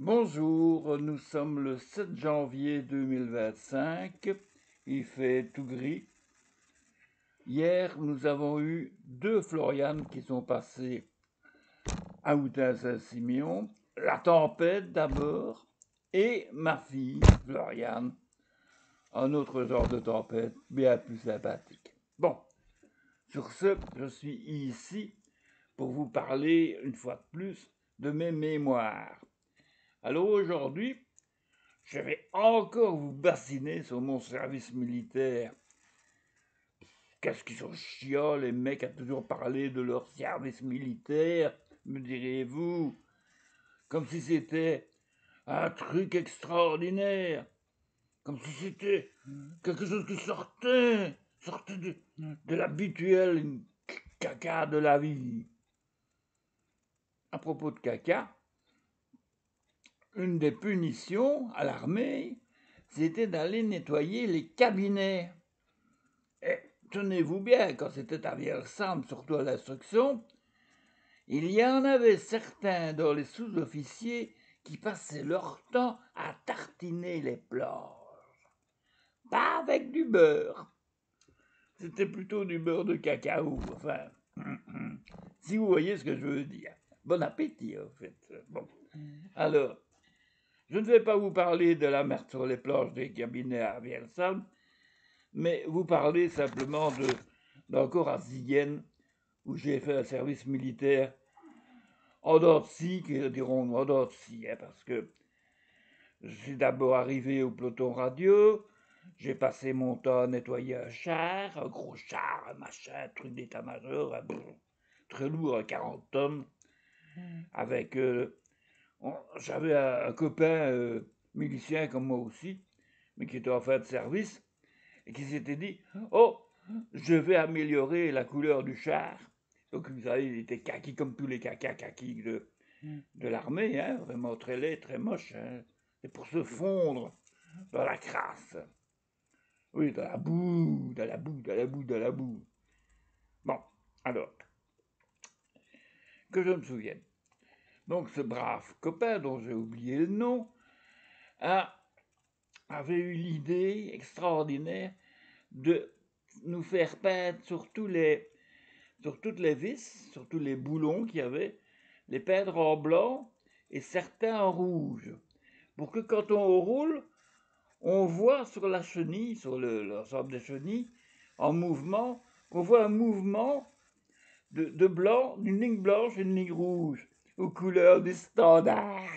Bonjour, nous sommes le 7 janvier 2025, il fait tout gris. Hier, nous avons eu deux Floriane qui sont passées à Houtin-Saint-Siméon, la tempête d'abord, et ma fille, Floriane, un autre genre de tempête, bien plus sympathique. Bon, sur ce, je suis ici pour vous parler, une fois de plus, de mes mémoires. Alors aujourd'hui, je vais encore vous bassiner sur mon service militaire. Qu'est-ce qu'ils sont chiants, les mecs, à toujours parler de leur service militaire, me direz-vous, comme si c'était un truc extraordinaire, comme si c'était quelque chose qui sortait de l'habituel caca de la vie. À propos de caca, une des punitions à l'armée, c'était d'aller nettoyer les cabinets. Et tenez-vous bien, quand c'était à Vielsalm, surtout à l'instruction, il y en avait certains dans les sous-officiers qui passaient leur temps à tartiner les planches. Pas avec du beurre. C'était plutôt du beurre de cacao, enfin. Si vous voyez ce que je veux dire. Bon appétit, en fait. Bon. Alors, je ne vais pas vous parler de la merde sur les planches des cabinets à Vielsalm, mais vous parler simplement d'encore à Zigen, où j'ai fait un service militaire en dents de scie, dirons-nous en dents de scie, parce que je suis d'abord arrivé au peloton radio, j'ai passé mon temps à nettoyer un gros char, un machin, un truc d'état-major, très lourd, à 40 tonnes, avec... j'avais un copain milicien comme moi aussi, mais qui était en fin de service, et qui s'était dit « Oh, je vais améliorer la couleur du char ». Donc, vous savez, il était kaki comme tous les kaki de l'armée, hein, vraiment très laid, très moche. Hein. C'est pour se fondre dans la crasse. Oui, dans la boue, dans la boue, dans la boue, dans la boue. Bon, alors, que je me souvienne. Donc, ce brave copain, dont j'ai oublié le nom, avait eu l'idée extraordinaire de nous faire peindre sur toutes les vis, sur tous les boulons qu'il y avait, les peindre en blanc et certains en rouge, pour que quand on roule, on voit sur la chenille, sur l'ensemble des chenilles, en mouvement, qu'on voit un mouvement de blanc, d'une ligne blanche et une ligne rouge, aux couleurs du standard.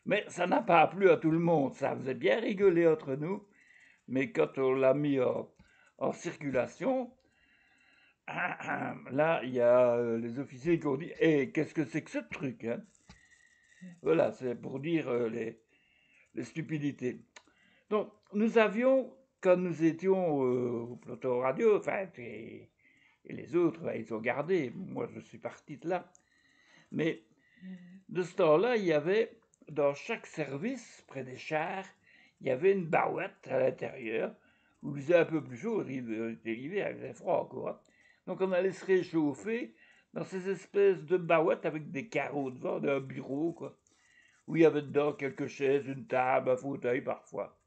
Mais ça n'a pas plu à tout le monde, ça faisait bien rigoler entre nous, mais quand on l'a mis en circulation, là, il y a les officiers qui ont dit hey, qu'est-ce que c'est que ce truc hein. Voilà, c'est pour dire les stupidités. Donc, nous avions, quand nous étions au peloton radio, enfin, et les autres, ils ont gardé, moi je suis parti de là, mais de ce temps-là, il y avait, dans chaque service, près des chars, il y avait une barouette à l'intérieur, où il faisait un peu plus chaud, l'hiver, il faisait froid encore. Hein. Donc on allait se réchauffer dans ces espèces de barouettes avec des carreaux devant, d'un bureau, quoi, où il y avait dedans quelques chaises, une table, un fauteuil parfois.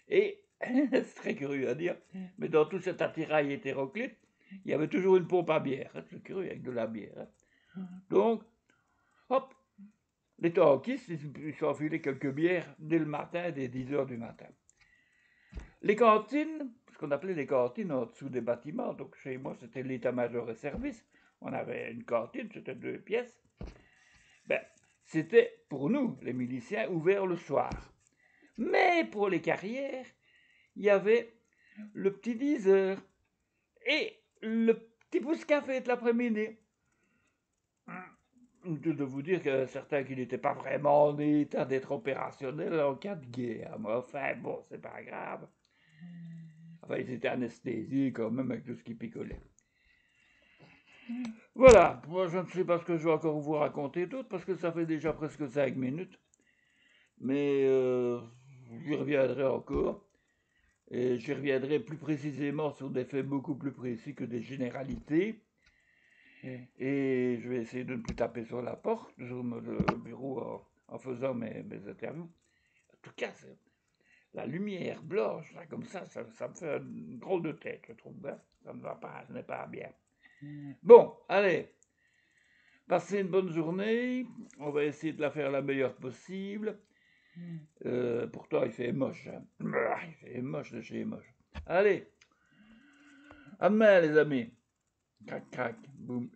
Et, c'est très curieux à dire, mais dans tout cet attirail hétéroclite, il y avait toujours une pompe à bière. Hein, c'est curieux, avec de la bière. Hein. Donc, hop, les tankistes, ils s'enfilaient quelques bières dès le matin, dès 10 heures du matin. Les cantines, ce qu'on appelait les cantines en dessous des bâtiments, donc chez moi c'était l'état-major et service, on avait une cantine, c'était 2 pièces, ben, c'était pour nous, les miliciens, ouvert le soir. Mais pour les carrières, il y avait le petit 10 heures et le petit pouce café de l'après-midi. De vous dire que certains qui n'étaient pas vraiment en état d'être opérationnels en cas de guerre. Mais enfin, bon, c'est pas grave. Enfin, ils étaient anesthésiés quand même avec tout ce qui picolait. Voilà, moi je ne sais pas ce que je vais encore vous raconter d'autre parce que ça fait déjà presque 5 minutes. Mais j'y reviendrai encore. Et j'y reviendrai plus précisément sur des faits beaucoup plus précis que des généralités. Et je vais essayer de ne plus taper sur la porte, sur le bureau faisant mes interviews. En tout cas, la lumière blanche, là, comme ça me fait une drôle de tête, je trouve. Hein. Ça ne va pas, ce n'est pas bien. Bon, allez, passez une bonne journée. On va essayer de la faire la meilleure possible. Pourtant, il fait moche. Hein. Il fait moche de chez moche. Allez, à demain, les amis. Crac, crac, boum,